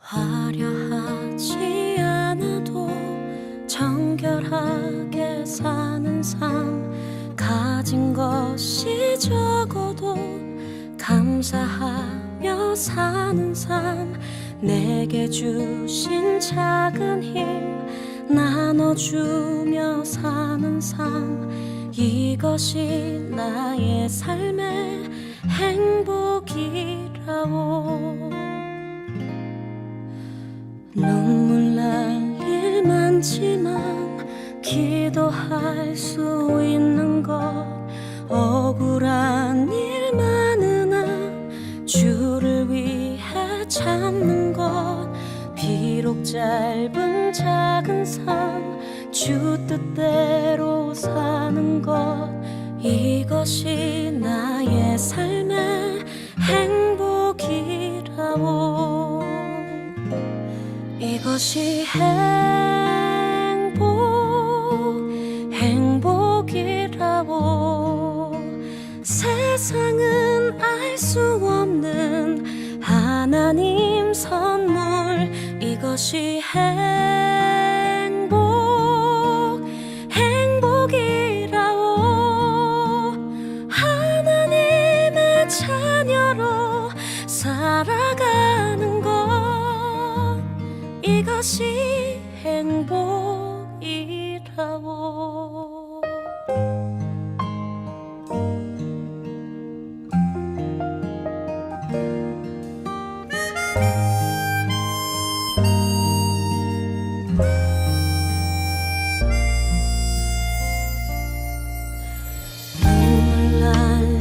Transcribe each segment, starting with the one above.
화려하지 않아도 정결하게 사는 삶, 가진 것이 적어도 감사하며 사는 삶, 내게 주신 작은 힘 나눠주며 사는 삶, 이것이 나의 삶의 행복이라오. 눈물 날 일 많지만 기도할 수 있는 것, 억울한 일 많으나 주를 위해 참는 것, 비록 짧은 작은 삶 주 뜻대로 사는 것, 이것이 나의 삶의 행복이라오. 이것이 행복이라오. 세상은 알 수 없는 하나님 선물, 이것이 행복이라오. 하나님의 자녀로 살아가는 것, 이것이 행복이라오. 눈물 날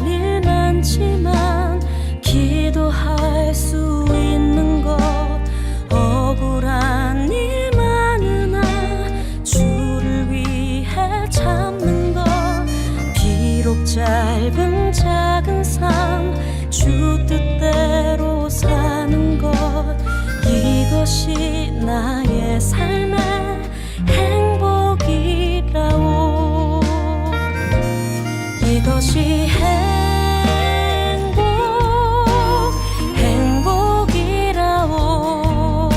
일 많지만 기도할 수 있는 것, 억울한 일 많으나 주를 위해 참는 것, 비록 짧은 작은 삶 주 뜻대로 사는 것, 이것이 나의 삶의 행복이라오. 이것이 행복이라오.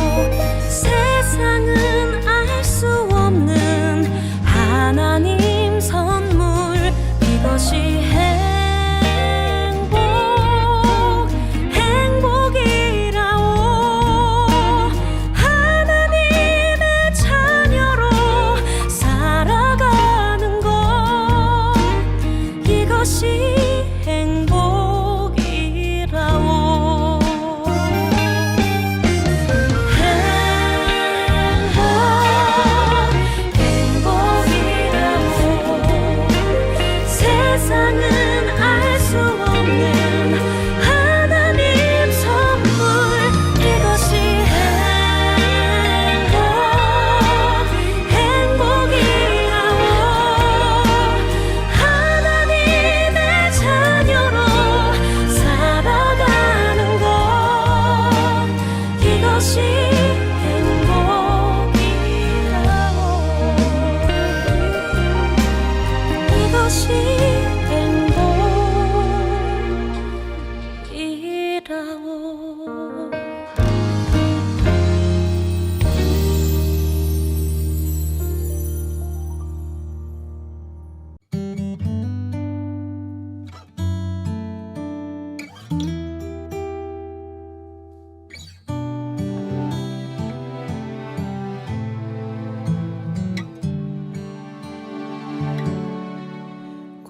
세상은 알 수 없는 하나님 선물, 이것이 행복이라오. 하나님의 자녀로 살아가는 것, 이것이 행복이라오. 행복이라오. 세상은 알 수 없는 하나님 선물, 이것이 행복이라오. 하나님의 자녀로 살아가는 것, 이것이 행복이라오. 이것이 행복이라오.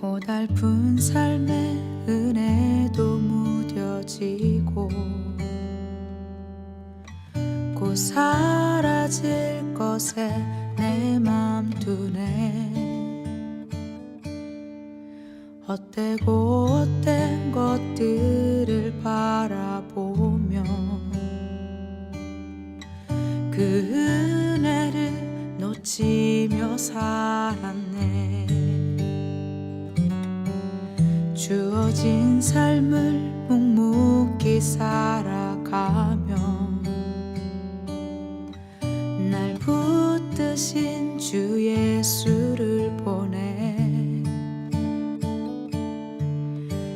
고달픈 삶의 은혜도 무뎌지고 곧 사라질 것에 내 맘 두네. 헛되고 헛된 것들을 바라보며 그 은혜를 놓치며 살았네. 주어진 삶을 묵묵히 살아가며 날 붙드신 주 예수를 보내.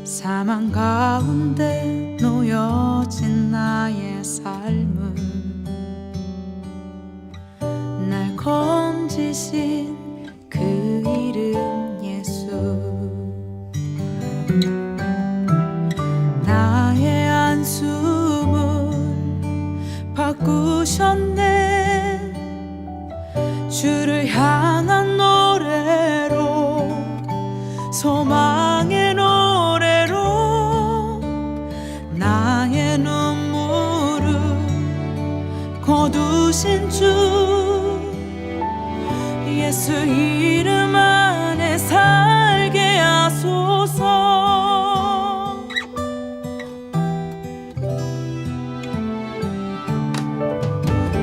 사망 가운데 놓여진 나의 삶은 건지신 그 이름 예수. 나의 한숨을 바꾸셨네. 주를 향한 노래로, 소망의 노래로 나의 눈물을 거두신 주 예수 이름 안에 살게 하소서.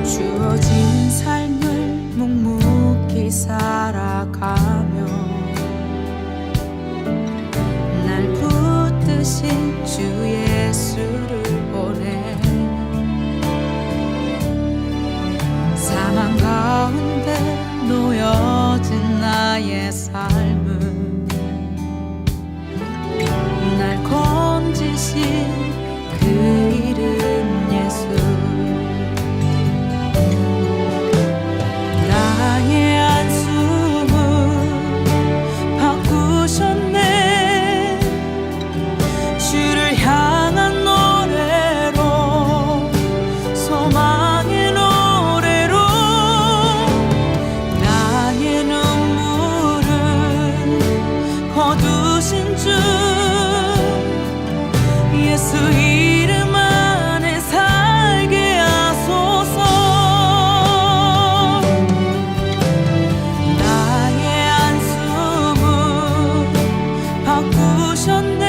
주어진 삶을 묵묵히 살아가며 날 붙드신 주 예수를 보내. 사망 가운데 놓여진 나의 삶은 날 건지신 그 이름 예수. 나의 한숨을 바꾸셨네. 주를 향한 노래로, 소망의 노래로 나의 눈물을 거두신 주 예수 이름 안에 살게 하소서. 나의 한숨을 바꾸셨네.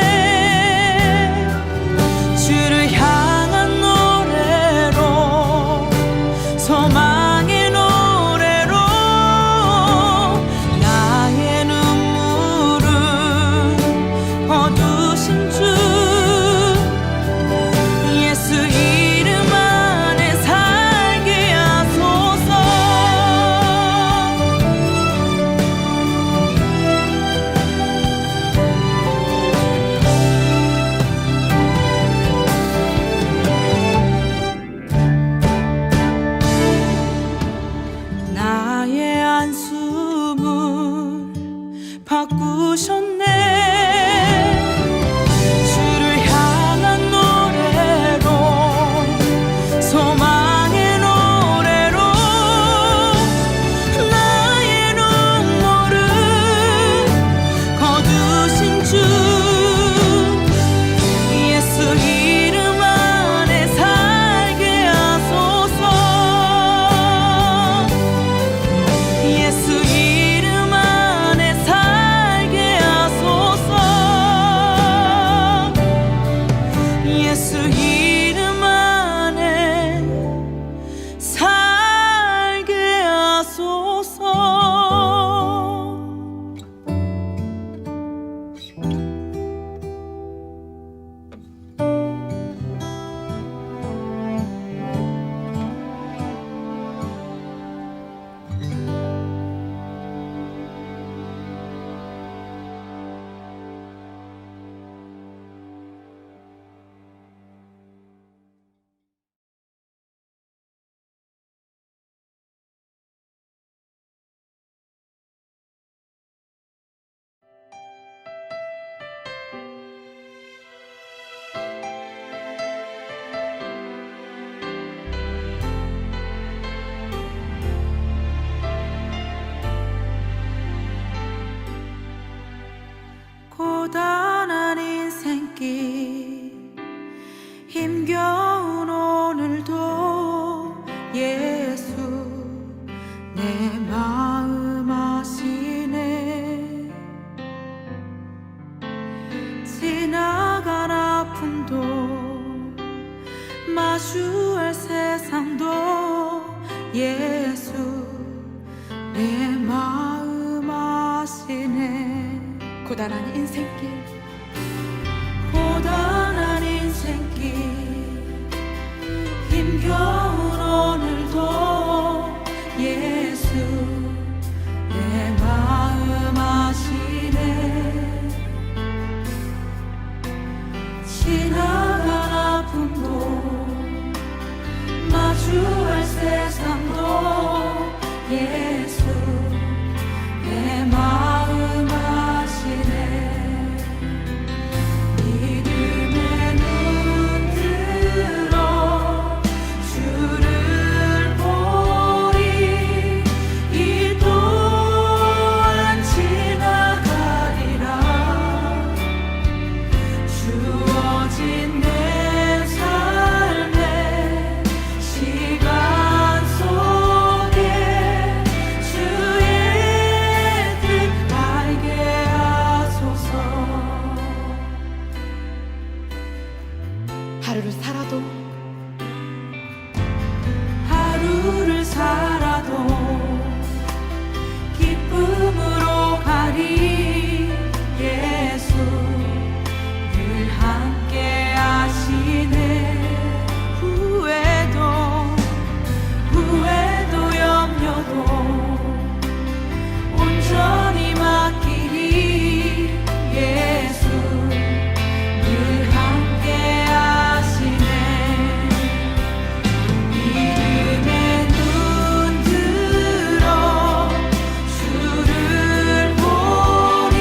주를 향한 노래로, 소망의 노래로 나의 눈물을 거두신 주 예수 이름 안에 살게 하소서. 나의 한숨을 바꾸셨네. 주를 향한 노래로, 소망의 노래로 나의 눈물을 거두신 주 예수 이름 안에 살게 하소서. 예수 이름 안에 살게 하소서. 예수 이름 안에 살게 하소서. 고단한 인생길 힘겨운 오늘도 예수 내 마음 아시네. 지나간 아픔도 마주할 세상도 예수 내 마음 아시네. 고단한 인생길, 고단한 인생길 힘겨운 오늘도 예수 내 마음 아시네. 지나간 아픔도 마주할 세상도 예수 하루를 살아도 기쁨으로 가리 예수 늘 함께 하시네 후회도 염려도 온전히 맡기리 예수 늘 함께 하시네 믿음의 눈 들어 주를 보리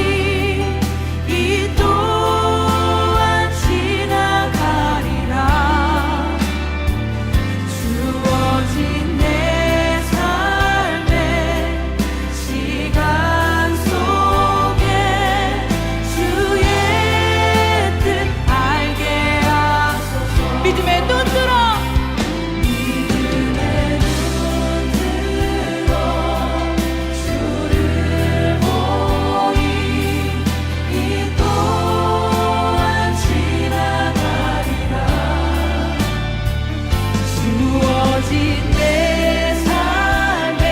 이 또한 지나가리라 주어진 내 삶의 시간 속에 주의 뜻 알게 하소서 믿음의 눈 들어 믿음의 눈 들어 주를 보리 이 또한 지나가리라 주어진 내 삶의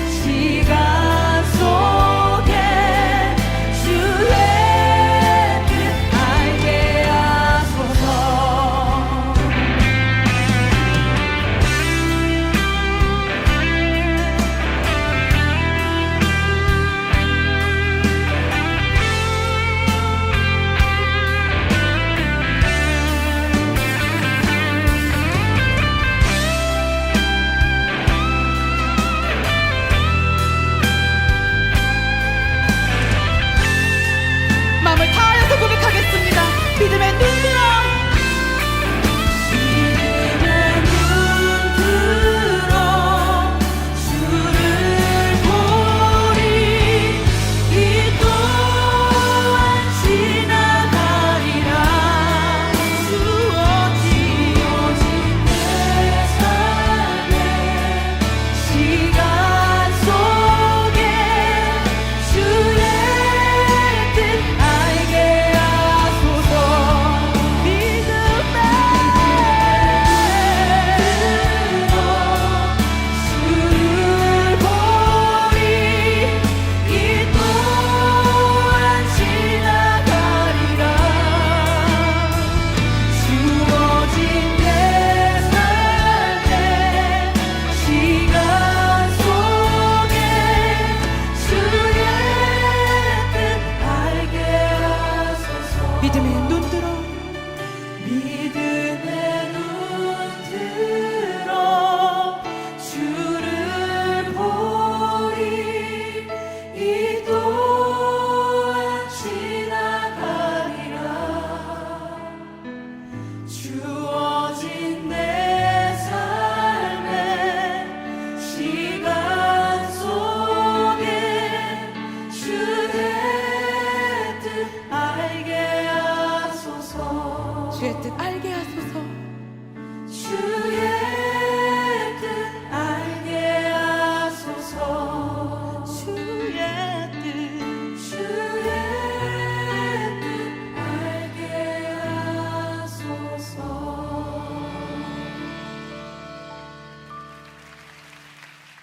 시간 속에 주의 뜻 알게 하소서 마음을 다하여서 고백하겠습니다. 믿음의 눈 들어 믿음의 눈 들어 주를 보리 이 또한 지나가리라 주어진 내 삶의 시간 속에 주의 뜻 알게 하소서 믿음의 주를 보리 이 또한 지나가리라 주어진 내 삶의 시간 속에 주의 뜻 알게 하소서 믿음의 눈 들어 믿음의 눈 들어 주를 보리 이 또한 지나가리라 주어진 내 삶의 시간 속에 주의 뜻 알게 하소서 주의 뜻 알게 하소서 주의 뜻 알게 하소서 주의 뜻 알게 하소서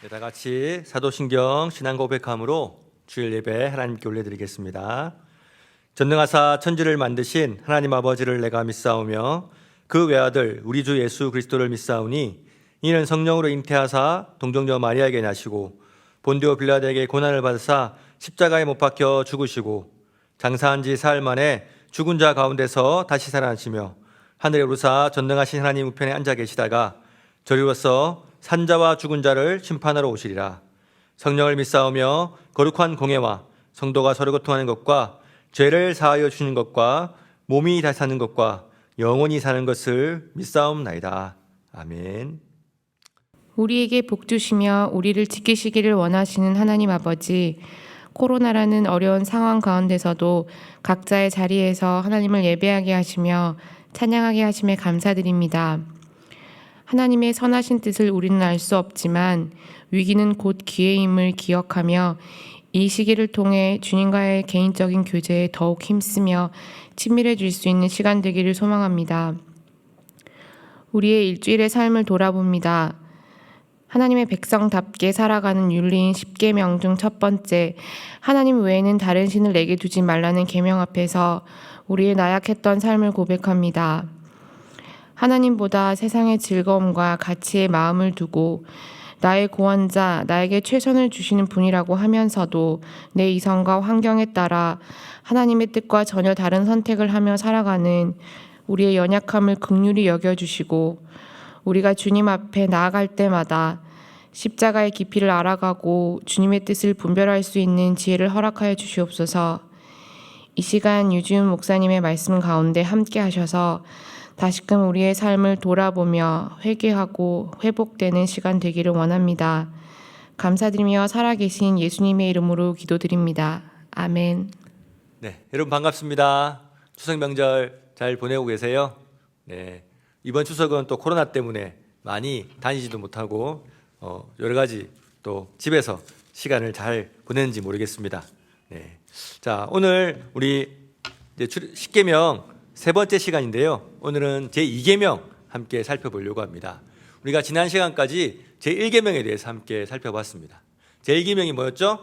네, 다 같이 사도신경 신앙 고백함으로 주일 예배 하나님께 올려드리겠습니다. 전능하사 천지를 만드신 하나님 아버지를 내가 믿사오며 그 외아들 우리 주 예수 그리스도를 믿사오니 이는 성령으로 잉태하사 동정녀 마리아에게 나시고 본디오 빌라도에게 고난을 받으사 십자가에 못 박혀 죽으시고 장사한 지 사흘 만에 죽은 자 가운데서 다시 살아나시며 하늘에 오르사 전능하신 하나님 우편에 앉아 계시다가 저리로서 산자와 죽은 자를 심판하러 오시리라. 성령을 믿사오며 거룩한 공예와 성도가 서로 고통하는 것과 죄를 사하여 주는 것과 몸이 다시 사는 것과 영원히 사는 것을 믿사옵나이다. 아멘. 우리에게 복 주시며 우리를 지키시기를 원하시는 하나님 아버지, 코로나라는 어려운 상황 가운데서도 각자의 자리에서 하나님을 예배하게 하시며 찬양하게 하심에 감사드립니다. 하나님의 선하신 뜻을 우리는 알 수 없지만 위기는 곧 기회임을 기억하며 이 시기를 통해 주님과의 개인적인 교제에 더욱 힘쓰며 친밀해질 수 있는 시간 되기를 소망합니다. 우리의 일주일의 삶을 돌아봅니다. 하나님의 백성답게 살아가는 윤리인 10계명 중 첫 번째, 하나님 외에는 다른 신을 내게 두지 말라는 계명 앞에서 우리의 나약했던 삶을 고백합니다. 하나님보다 세상의 즐거움과 가치에 마음을 두고 나의 구원자, 나에게 최선을 주시는 분이라고 하면서도 내 이성과 환경에 따라 하나님의 뜻과 전혀 다른 선택을 하며 살아가는 우리의 연약함을 긍휼히 여겨주시고 우리가 주님 앞에 나아갈 때마다 십자가의 깊이를 알아가고 주님의 뜻을 분별할 수 있는 지혜를 허락하여 주시옵소서. 이 시간 유지훈 목사님의 말씀 가운데 함께 하셔서 다시금 우리의 삶을 돌아보며 회개하고 회복되는 시간 되기를 원합니다. 감사드리며 살아계신 예수님의 이름으로 기도드립니다. 아멘. 네, 여러분 반갑습니다. 추석 명절 잘 보내고 계세요? 네, 이번 추석은 또 코로나 때문에 많이 다니지도 못하고 여러 가지 또 집에서 시간을 잘 보냈는지 모르겠습니다. 네, 자 오늘 우리 이제 10계명 세 번째 시간인데요. 오늘은 제2계명 함께 살펴보려고 합니다. 우리가 지난 시간까지 제1계명에 대해서 함께 살펴봤습니다. 제1계명이 뭐였죠?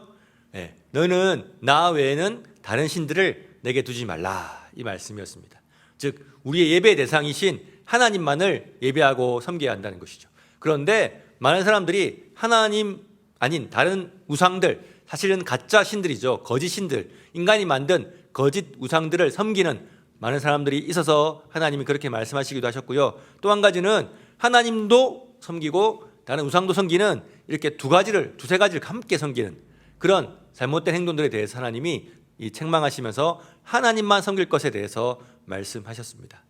네, 너는 나 외에는 다른 신들을 내게 두지 말라, 이 말씀이었습니다. 즉 우리의 예배 대상이신 하나님만을 예배하고 섬겨야 한다는 것이죠. 그런데 많은 사람들이 하나님 아닌 다른 우상들, 사실은 가짜 신들이죠. 거짓 신들, 인간이 만든 거짓 우상들을 섬기는 많은 사람들이 있어서 하나님이 그렇게 말씀하시기도 하셨고요. 또 한 가지는 하나님도 섬기고 다른 우상도 섬기는 이렇게 두세 가지를 함께 섬기는 그런 잘못된 행동들에 대해서 하나님이 책망하시면서 하나님만 섬길 것에 대해서 말씀하셨습니다.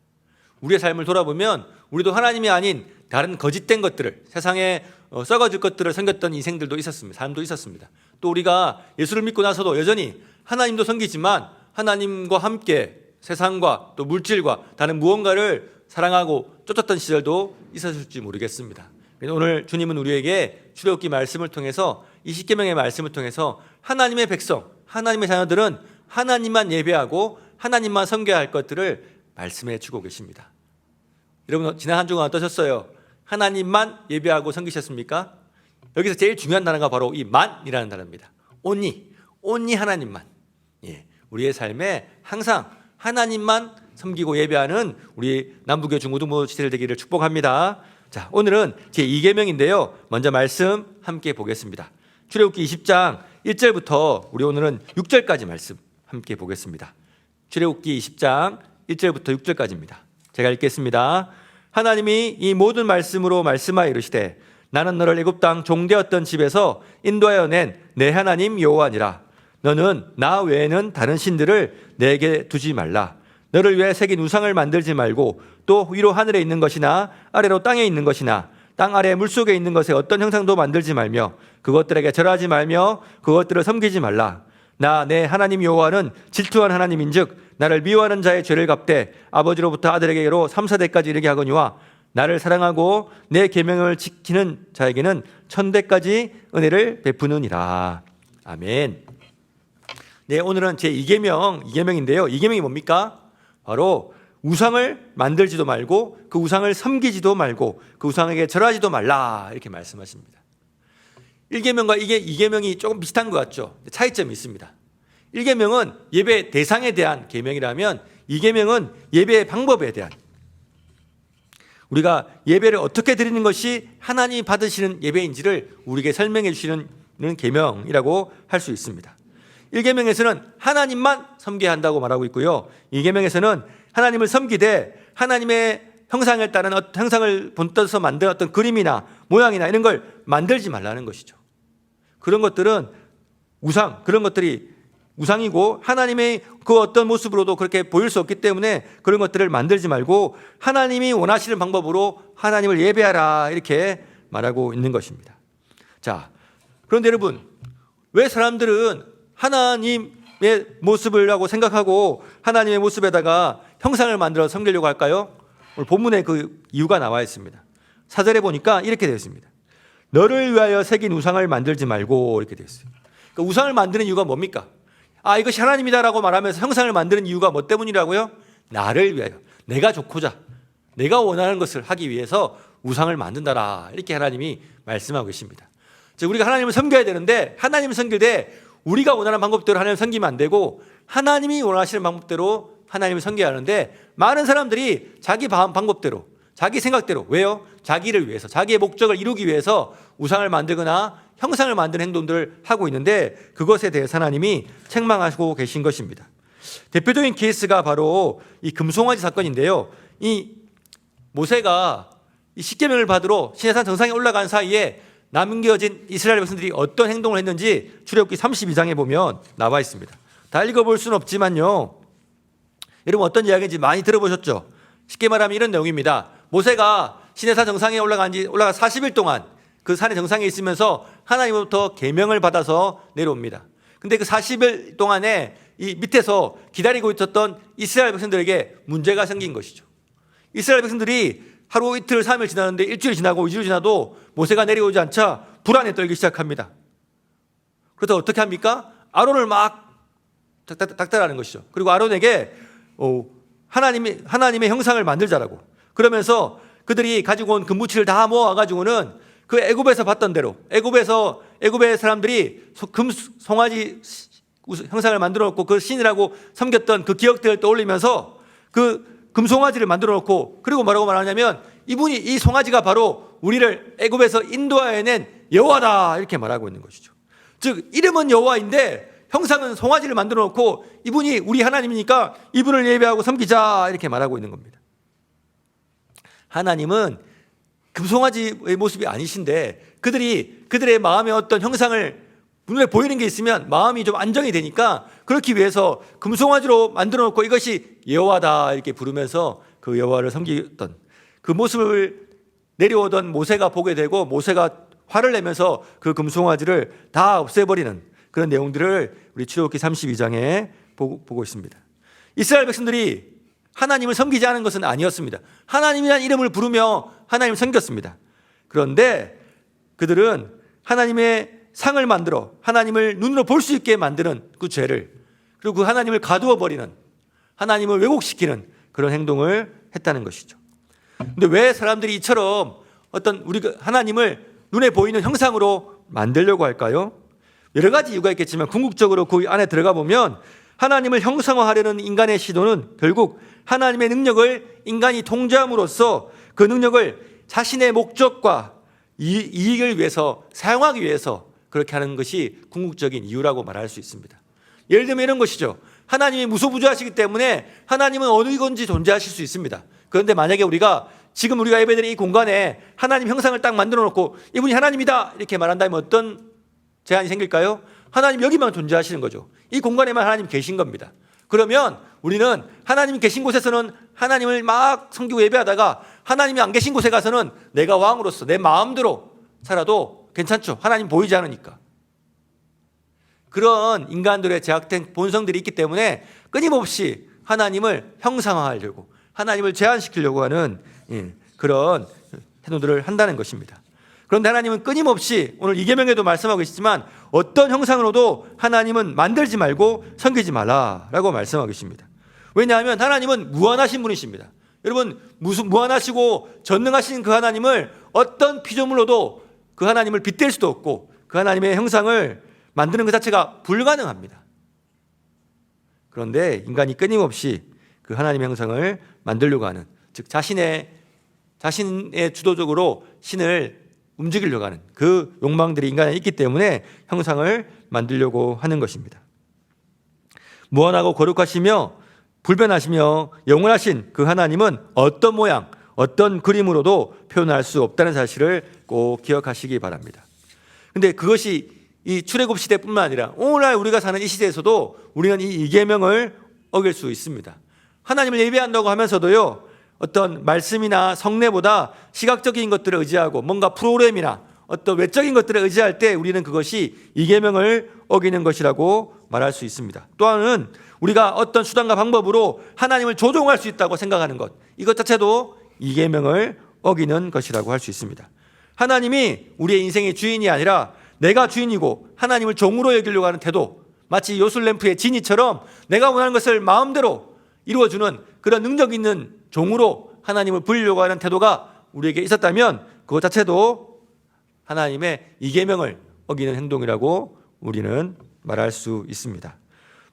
우리의 삶을 돌아보면 우리도 하나님이 아닌 다른 거짓된 것들을, 세상에 썩어질 것들을 섬겼던 인생들도 있었습니다. 삶도 있었습니다. 또 우리가 예수를 믿고 나서도 여전히 하나님도 섬기지만 하나님과 함께 세상과 또 물질과 다른 무언가를 사랑하고 쫓았던 시절도 있었을지 모르겠습니다. 오늘 주님은 우리에게 출애굽기 말씀을 통해서 이 10계명의 말씀을 통해서 하나님의 백성, 하나님의 자녀들은 하나님만 예배하고 하나님만 섬겨야 할 것들을 말씀해 주고 계십니다. 여러분 지난 한 주간 어떠셨어요? 하나님만 예배하고 섬기셨습니까? 여기서 제일 중요한 단어가 바로 이 만이라는 단어입니다. only 하나님만. 예, 우리의 삶에 항상 하나님만 섬기고 예배하는 우리 남부교 중고등부 시대를 되기를 축복합니다. 자, 오늘은 제2계명인데요. 먼저 말씀 함께 보겠습니다. 출애굽기 20장 1절부터 우리 오늘은 6절까지 말씀 함께 보겠습니다. 출애굽기 20장 1절부터 6절까지입니다. 제가 읽겠습니다. 하나님이 이 모든 말씀으로 말씀하여 이르시되 나는 너를 애굽 땅 종되었던 집에서 인도하여 낸 내 하나님 여호와니라. 너는 나 외에는 다른 신들을 내게 두지 말라. 너를 위해 새긴 우상을 만들지 말고 또 위로 하늘에 있는 것이나 아래로 땅에 있는 것이나 땅 아래 물속에 있는 것에 어떤 형상도 만들지 말며 그것들에게 절하지 말며 그것들을 섬기지 말라. 나 내 하나님 여호와는 질투한 하나님인즉 나를 미워하는 자의 죄를 갚되 아버지로부터 아들에게로 3, 4대까지 이르게 하거니와 나를 사랑하고 내 계명을 지키는 자에게는 1000대까지 은혜를 베푸느니라. 아멘. 네, 오늘은 제2계명인데요. 2계명이 뭡니까? 바로 우상을 만들지도 말고 그 우상을 섬기지도 말고 그 우상에게 절하지도 말라, 이렇게 말씀하십니다. 1계명과 이게 2계명이 조금 비슷한 것 같죠? 차이점이 있습니다. 1계명은 예배 대상에 대한 계명이라면 2계명은 예배의 방법에 대한, 우리가 예배를 어떻게 드리는 것이 하나님이 받으시는 예배인지를 우리에게 설명해 주시는 계명이라고 할 수 있습니다. 1계명에서는 하나님만 섬겨야 한다고 말하고 있고요. 2계명에서는 하나님을 섬기되 하나님의 형상을 따른 형상을 본떠서 만든 어떤 그림이나 모양이나 이런 걸 만들지 말라는 것이죠. 그런 것들은 그런 것들이 우상이고 하나님의 그 어떤 모습으로도 그렇게 보일 수 없기 때문에 그런 것들을 만들지 말고 하나님이 원하시는 방법으로 하나님을 예배하라, 이렇게 말하고 있는 것입니다. 자, 그런데 여러분, 왜 사람들은 하나님의 모습을 하고 생각하고 하나님의 모습에다가 형상을 만들어 섬기려고 할까요? 오늘 본문에 그 이유가 나와 있습니다. 4절에 보니까 이렇게 되어 있습니다. 너를 위하여 새긴 우상을 만들지 말고, 이렇게 되어 있어요. 그러니까 우상을 만드는 이유가 뭡니까? 이것이 하나님이다라고 말하면서 형상을 만드는 이유가 뭐 때문이라고요? 나를 위하여, 내가 좋고자, 내가 원하는 것을 하기 위해서 우상을 만든다라. 이렇게 하나님이 말씀하고 계십니다. 즉 우리가 하나님을 섬겨야 되는데 하나님을 섬길 때 우리가 원하는 방법대로 하나님을 섬기면 안 되고 하나님이 원하시는 방법대로 하나님을 섬겨야 하는데 많은 사람들이 자기 방법대로 자기 생각대로 왜요? 자기를 위해서 자기의 목적을 이루기 위해서 우상을 만들거나 형상을 만드는 행동들을 하고 있는데 그것에 대해서 하나님이 책망하고 계신 것입니다. 대표적인 케이스가 바로 이 금송아지 사건인데요. 이 모세가 이 십계명을 받으러 시내산 정상에 올라간 사이에 남겨진 이스라엘 백성들이 어떤 행동을 했는지 출애굽기 32장에 보면 나와 있습니다. 다 읽어볼 수는 없지만요. 여러분 어떤 이야기인지 많이 들어보셨죠? 쉽게 말하면 이런 내용입니다. 모세가 시내산 정상에 올라가 40일 동안 그 산의 정상에 있으면서 하나님으로부터 계명을 받아서 내려옵니다. 근데 그 40일 동안에 이 밑에서 기다리고 있었던 이스라엘 백성들에게 문제가 생긴 것이죠. 이스라엘 백성들이 하루 이틀 3일 지나는데 일주일 지나고 2주일 지나도 모세가 내려오지 않자 불안에 떨기 시작합니다. 그래서 어떻게 합니까? 아론을 막 닥달하는 것이죠. 그리고 아론에게 하나님의 형상을 만들자라고 그러면서 그들이 가지고 온 금붙이를 다 모아가지고는 그 애굽에서 봤던 대로 애굽의 사람들이 송아지 형상을 만들어 놓고 그 신이라고 섬겼던 그 기억들을 떠올리면서 그 금송아지를 만들어 놓고 그리고 뭐라고 말하냐면 이 송아지가 바로 우리를 애굽에서 인도하여낸 여호와다 이렇게 말하고 있는 것이죠. 즉 이름은 여호와인데 형상은 송아지를 만들어 놓고 이분이 우리 하나님이니까 이분을 예배하고 섬기자 이렇게 말하고 있는 겁니다. 하나님은 금송아지의 모습이 아니신데 그들의 마음에 어떤 형상을 눈에 보이는 게 있으면 마음이 좀 안정이 되니까 그렇기 위해서 금송아지로 만들어 놓고 이것이 여호와다 이렇게 부르면서 그 여호와를 섬기던 그 모습을 내려오던 모세가 보게 되고 모세가 화를 내면서 그 금송아지를 다 없애버리는 그런 내용들을 우리 출애굽기 32장에 보고 있습니다. 이스라엘 백성들이 하나님을 섬기지 않은 것은 아니었습니다. 하나님이라는 이름을 부르며 하나님을 섬겼습니다. 그런데 그들은 하나님의 상을 만들어 하나님을 눈으로 볼 수 있게 만드는 그 죄를 그리고 그 하나님을 가두어 버리는 하나님을 왜곡시키는 그런 행동을 했다는 것이죠. 그런데 왜 사람들이 이처럼 어떤 우리가 하나님을 눈에 보이는 형상으로 만들려고 할까요? 여러 가지 이유가 있겠지만 궁극적으로 그 안에 들어가 보면 하나님을 형상화하려는 인간의 시도는 결국 하나님의 능력을 인간이 통제함으로써 그 능력을 자신의 목적과 이익을 위해서 사용하기 위해서 그렇게 하는 것이 궁극적인 이유라고 말할 수 있습니다. 예를 들면 이런 것이죠. 하나님이 무소부지하시기 때문에 하나님은 어디든지 존재하실 수 있습니다. 그런데 만약에 지금 우리가 예배드리는 이 공간에 하나님 형상을 딱 만들어 놓고 이분이 하나님이다 이렇게 말한다면 어떤 제한이 생길까요? 하나님 여기만 존재하시는 거죠. 이 공간에만 하나님 계신 겁니다. 그러면 우리는 하나님이 계신 곳에서는 하나님을 막 섬기고 예배하다가 하나님이 안 계신 곳에 가서는 내가 왕으로서 내 마음대로 살아도 괜찮죠. 하나님 보이지 않으니까. 그런 인간들의 제약된 본성들이 있기 때문에 끊임없이 하나님을 형상화하려고 하나님을 제한시키려고 하는 그런 행동들을 한다는 것입니다. 그런데 하나님은 끊임없이 오늘 이계명에도 말씀하고 계시지만 어떤 형상으로도 하나님은 만들지 말고 섬기지 말라라고 말씀하고 계십니다. 왜냐하면 하나님은 무한하신 분이십니다. 여러분 무한하시고 전능하신 그 하나님을 어떤 피조물로도 그 하나님을 빗댈 수도 없고 그 하나님의 형상을 만드는 그 자체가 불가능합니다. 그런데 인간이 끊임없이 그 하나님의 형상을 만들려고 하는 즉 자신의 주도적으로 신을 움직이려고 하는 그 욕망들이 인간에 있기 때문에 형상을 만들려고 하는 것입니다. 무한하고 거룩하시며 불변하시며 영원하신 그 하나님은 어떤 모양, 어떤 그림으로도 표현할 수 없다는 사실을 꼭 기억하시기 바랍니다. 그런데 그것이 이 출애굽 시대뿐만 아니라 오늘날 우리가 사는 이 시대에서도 우리는 이 이계명을 어길 수 있습니다. 하나님을 예배한다고 하면서도요, 어떤 말씀이나 성례보다 시각적인 것들을 의지하고 뭔가 프로그램이나 어떤 외적인 것들을 의지할 때 우리는 그것이 이계명을 어기는 것이라고 말할 수 있습니다. 또한은 우리가 어떤 수단과 방법으로 하나님을 조종할 수 있다고 생각하는 것, 이것 자체도 이계명을 어기는 것이라고 할 수 있습니다. 하나님이 우리의 인생의 주인이 아니라 내가 주인이고 하나님을 종으로 여기려고 하는 태도, 마치 요술램프의 지니처럼 내가 원하는 것을 마음대로 이루어주는 그런 능력 있는 종으로 하나님을 부리려고 하는 태도가 우리에게 있었다면 그것 자체도 하나님의 이계명을 어기는 행동이라고 우리는 말할 수 있습니다.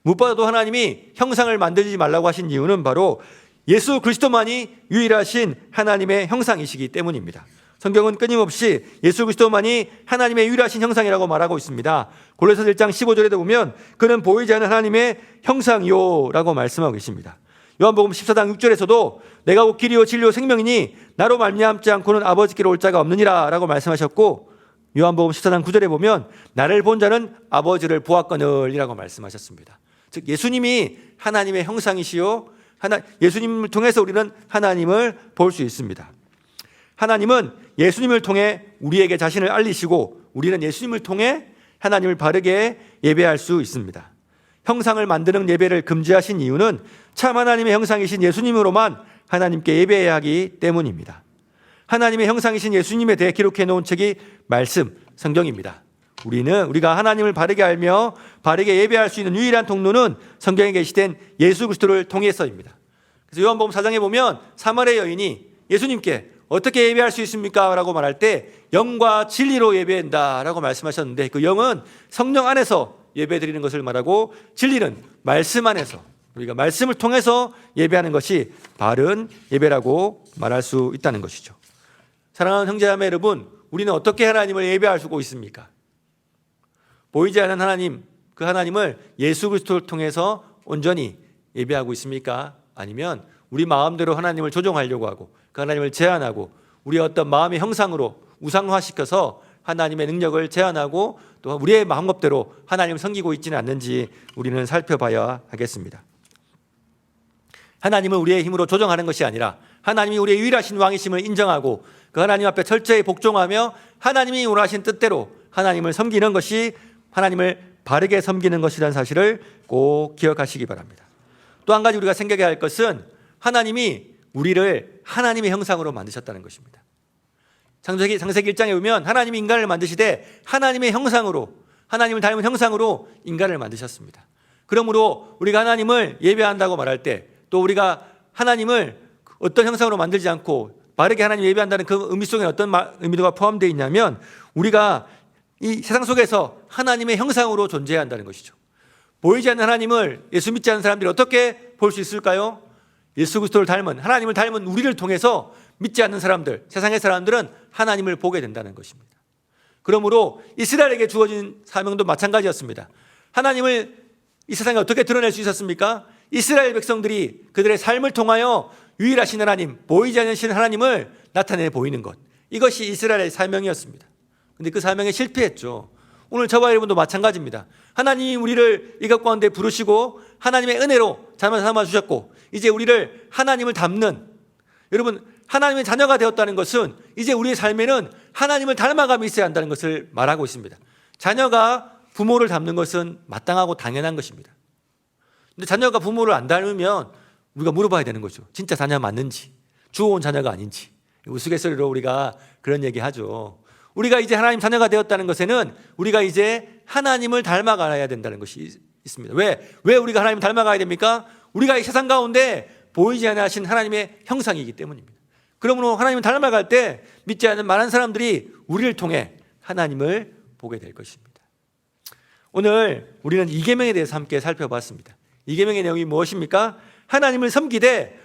무엇보다도 하나님이 형상을 만들지 말라고 하신 이유는 바로 예수 그리스도만이 유일하신 하나님의 형상이시기 때문입니다. 성경은 끊임없이 예수 그리스도만이 하나님의 유일하신 형상이라고 말하고 있습니다. 골로새서 1장 15절에도 보면 그는 보이지 않는 하나님의 형상이요 라고 말씀하고 계십니다. 요한복음 14장 6절에서도 내가 곧 길이요 진리요 생명이니 나로 말미암지 않고는 아버지께로 올 자가 없느니라 라고 말씀하셨고, 요한복음 14장 9절에 보면 나를 본 자는 아버지를 보았거늘이라고 말씀하셨습니다. 즉 예수님이 하나님의 형상이시요 예수님을 통해서 우리는 하나님을 볼 수 있습니다. 하나님은 예수님을 통해 우리에게 자신을 알리시고 우리는 예수님을 통해 하나님을 바르게 예배할 수 있습니다. 형상을 만드는 예배를 금지하신 이유는 참 하나님의 형상이신 예수님으로만 하나님께 예배해야 하기 때문입니다. 하나님의 형상이신 예수님에 대해 기록해 놓은 책이 말씀, 성경입니다. 우리가 하나님을 바르게 알며 바르게 예배할 수 있는 유일한 통로는 성경에 계시된 예수 그리스도를 통해서입니다. 그래서 요한복음 4장에 보면 사마리아 여인이 예수님께 어떻게 예배할 수 있습니까? 라고 말할 때 영과 진리로 예배한다 라고 말씀하셨는데, 그 영은 성령 안에서 예배 드리는 것을 말하고 진리는 말씀 안에서, 우리가 말씀을 통해서 예배하는 것이 바른 예배라고 말할 수 있다는 것이죠. 사랑하는 형제자매 여러분, 우리는 어떻게 하나님을 예배할 수 있습니까? 보이지 않는 하나님, 그 하나님을 예수 그리스도를 통해서 온전히 예배하고 있습니까? 아니면 우리 마음대로 하나님을 조종하려고 하고 그 하나님을 제한하고 우리의 어떤 마음의 형상으로 우상화시켜서 하나님의 능력을 제한하고 또 우리의 마음법대로 하나님을 섬기고 있지는 않는지 우리는 살펴봐야 하겠습니다. 하나님을 우리의 힘으로 조정하는 것이 아니라 하나님이 우리의 유일하신 왕이심을 인정하고 그 하나님 앞에 철저히 복종하며 하나님이 원하신 뜻대로 하나님을 섬기는 것이 하나님을 바르게 섬기는 것이라는 사실을 꼭 기억하시기 바랍니다. 또 한 가지 우리가 생각해야 할 것은 하나님이 우리를 하나님의 형상으로 만드셨다는 것입니다. 창세기 1장에 보면 하나님이 인간을 만드시되 하나님의 형상으로, 하나님을 닮은 형상으로 인간을 만드셨습니다. 그러므로 우리가 하나님을 예배한다고 말할 때, 또 우리가 하나님을 어떤 형상으로 만들지 않고 바르게 하나님 예배한다는 그 의미 속에 어떤 의미가 포함되어 있냐면, 우리가 이 세상 속에서 하나님의 형상으로 존재해야 한다는 것이죠. 보이지 않는 하나님을 예수 믿지 않는 사람들이 어떻게 볼 수 있을까요? 예수 그리스도를 닮은, 하나님을 닮은 우리를 통해서 믿지 않는 사람들, 세상의 사람들은 하나님을 보게 된다는 것입니다. 그러므로 이스라엘에게 주어진 사명도 마찬가지였습니다. 하나님을 이 세상에 어떻게 드러낼 수 있었습니까? 이스라엘 백성들이 그들의 삶을 통하여 유일하신 하나님, 보이지 않으신 하나님을 나타내 보이는 것, 이것이 이스라엘의 사명이었습니다. 그런데 그 사명에 실패했죠. 오늘 저와 여러분도 마찬가지입니다. 하나님이 우리를 이것 가운데 부르시고 하나님의 은혜로 자녀 삼아 주셨고, 이제 우리를 하나님을 닮는, 여러분 하나님의 자녀가 되었다는 것은 이제 우리의 삶에는 하나님을 닮아감이 있어야 한다는 것을 말하고 있습니다. 자녀가 부모를 닮는 것은 마땅하고 당연한 것입니다. 근데 자녀가 부모를 안 닮으면 우리가 물어봐야 되는 거죠. 진짜 자녀 맞는지, 주워온 자녀가 아닌지. 우스갯소리로 우리가 그런 얘기 하죠. 우리가 이제 하나님 자녀가 되었다는 것에는 우리가 이제 하나님을 닮아가야 된다는 것이 있습니다. 왜 우리가 하나님을 닮아가야 됩니까? 우리가 이 세상 가운데 보이지 않으신 하나님의 형상이기 때문입니다. 그러므로 하나님을 닮아갈 때 믿지 않는 많은 사람들이 우리를 통해 하나님을 보게 될 것입니다. 오늘 우리는 이계명에 대해서 함께 살펴봤습니다. 이계명의 내용이 무엇입니까? 하나님을 섬기되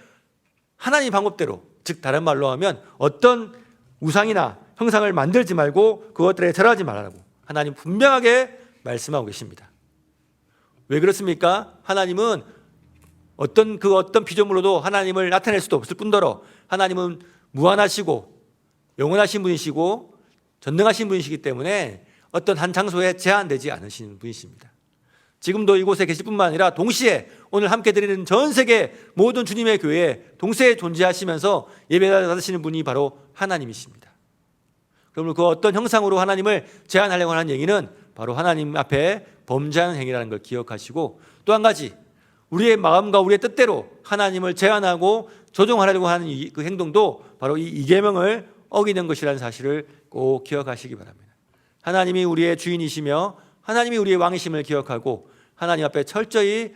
하나님 방법대로, 즉 다른 말로 하면 어떤 우상이나 형상을 만들지 말고 그것들에 절하지 말라고 하나님 분명하게 말씀하고 계십니다. 왜 그렇습니까? 하나님은 어떤 피조물로도 하나님을 나타낼 수도 없을 뿐더러 하나님은 무한하시고 영원하신 분이시고 전능하신 분이시기 때문에 어떤 한 장소에 제한되지 않으시는 분이십니다. 지금도 이곳에 계실 뿐만 아니라 동시에 오늘 함께 드리는 전 세계 모든 주님의 교회에 동시에 존재하시면서 예배받으시는 분이 바로 하나님이십니다. 그러므로 그 어떤 형상으로 하나님을 제한하려고 하는 얘기는 바로 하나님 앞에 범죄하는 행위라는 걸 기억하시고, 또 한 가지 우리의 마음과 우리의 뜻대로 하나님을 제한하고 조종하려고 하는 그 행동도 바로 이 이계명을 어기는 것이라는 사실을 꼭 기억하시기 바랍니다. 하나님이 우리의 주인이시며 하나님이 우리의 왕이심을 기억하고 하나님 앞에 철저히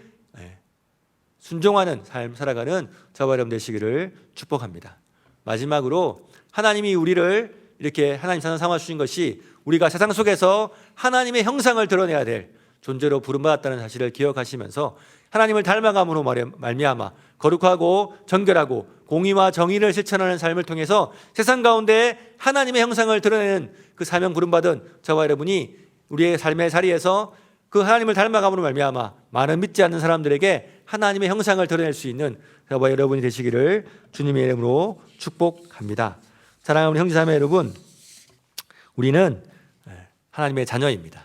순종하는 삶 살아가는 저와 여러분 되시기를 축복합니다. 마지막으로 하나님이 우리를 이렇게 하나님 사는 삼아 주신 것이 우리가 세상 속에서 하나님의 형상을 드러내야 될 존재로 부름받았다는 사실을 기억하시면서 하나님을 닮아감으로 말미암아 거룩하고 정결하고 공의와 정의를 실천하는 삶을 통해서 세상 가운데 하나님의 형상을 드러내는 그 사명 부름받은 저와 여러분이 우리의 삶의 자리에서 그 하나님을 닮아감으로 말미암아 많은 믿지 않는 사람들에게 하나님의 형상을 드러낼 수 있는 저와 여러분이 되시기를 주님의 이름으로 축복합니다. 사랑하는 우리 형제자매 여러분, 우리는 하나님의 자녀입니다.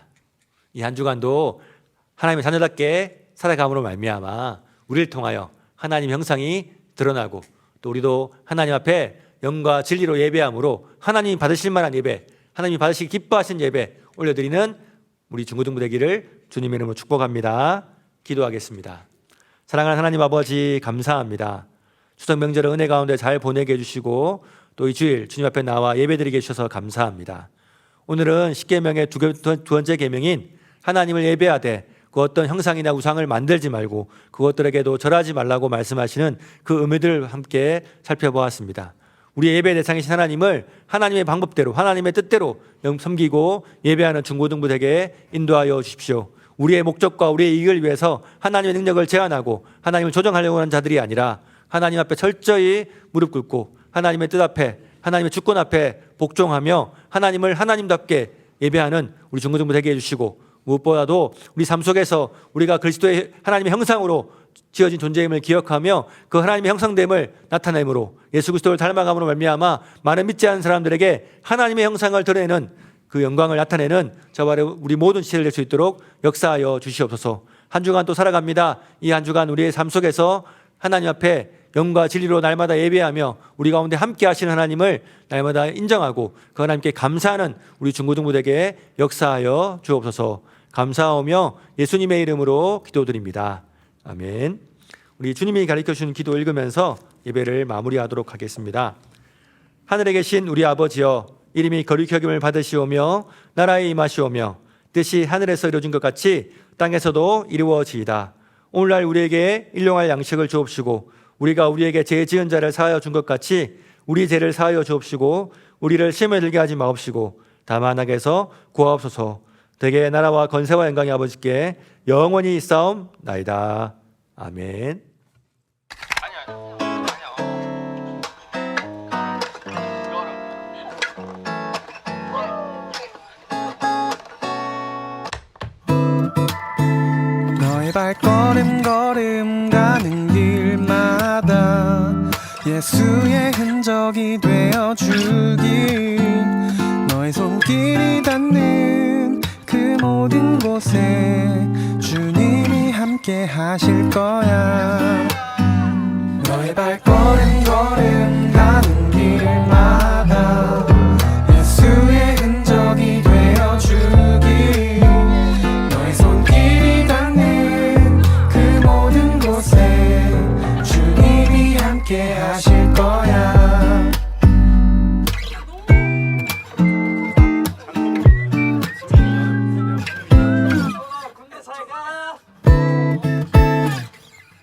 이 한 주간도 하나님의 자녀답게 살아감으로 말미암아 우리를 통하여 하나님의 형상이 드러나고 또 우리도 하나님 앞에 영과 진리로 예배함으로 하나님이 받으실 만한 예배, 하나님이 받으시기 기뻐하신 예배 올려드리는 우리 중고등부 되기를 주님의 이름으로 축복합니다. 기도하겠습니다. 사랑하는 하나님 아버지, 감사합니다. 추석 명절을 은혜 가운데 잘 보내게 해주시고 또 이 주일 주님 앞에 나와 예배드리게 해주셔서 감사합니다. 오늘은 10계명의 두 번째 계명인 하나님을 예배하되 그 어떤 형상이나 우상을 만들지 말고 그것들에게도 절하지 말라고 말씀하시는 그 의미들을 함께 살펴보았습니다. 우리의 예배 대상이신 하나님을 하나님의 방법대로 하나님의 뜻대로 섬기고 예배하는 중고등부 되게 인도하여 주십시오. 우리의 목적과 우리의 이익을 위해서 하나님의 능력을 제한하고 하나님을 조정하려고 하는 자들이 아니라 하나님 앞에 철저히 무릎 꿇고 하나님의 뜻 앞에 하나님의 주권 앞에 복종하며 하나님을 하나님답게 예배하는 우리 중고등부 되게 해주시고 무엇보다도 우리 삶 속에서 우리가 그리스도의 하나님의 형상으로 지어진 존재임을 기억하며 그 하나님의 형상됨을 나타내므로 예수 그리스도를 닮아감으로 말미암아 많은 믿지 않는 사람들에게 하나님의 형상을 드러내는 그 영광을 나타내는 저와 우리 모든 시대를 낼 수 있도록 역사하여 주시옵소서. 한 주간 또 살아갑니다. 이 한 주간 우리의 삶 속에서 하나님 앞에 영과 진리로 날마다 예배하며 우리 가운데 함께 하시는 하나님을 날마다 인정하고 그 하나님께 감사하는 우리 중고등부에게 역사하여 주옵소서. 감사하며 예수님의 이름으로 기도드립니다. 아멘. 우리 주님이 가르쳐주신 기도 읽으면서 예배를 마무리하도록 하겠습니다. 하늘에 계신 우리 아버지여, 이름이 거룩히 여김을 받으시오며 나라에 임하시오며 뜻이 하늘에서 이루어진 것 같이 땅에서도 이루어지이다. 오늘날 우리에게 일용할 양식을 주옵시고 우리가 우리에게 죄 지은 자를 사하여 준 것 같이 우리 죄를 사하여 주옵시고 우리를 시험에 들게 하지 마옵시고 다만 악에서 구하옵소서. 대개 나라와 건세와 영광이 아버지께 영원히 있사옵나이다. 아멘. 너의 발걸음 걸음 가는 길마다 예수의 흔적이 되어주길, 너의 손길이 닿는 그 모든 곳에 주님이 함께 하실 거야. 너의 발걸음 걸음 가는 길마다 예수의 흔적이 되어주길, 너의 손길이 닿는 그 모든 곳에 주님이 함께 하실 거야.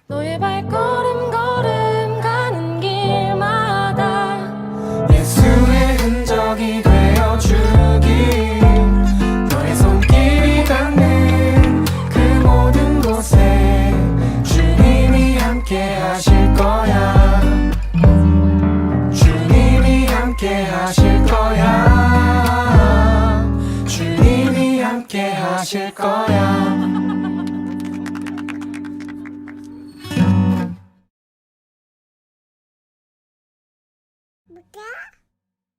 너의 발걸음 걸음 가는 길마다 예수의 흔적이 되어주길, 너의 손길이 닿는 그 모든 곳에 주님이 함께 하실 거야. 주님이 함께 하실 거야. 주님이 함께 하실 거야. 뭐야?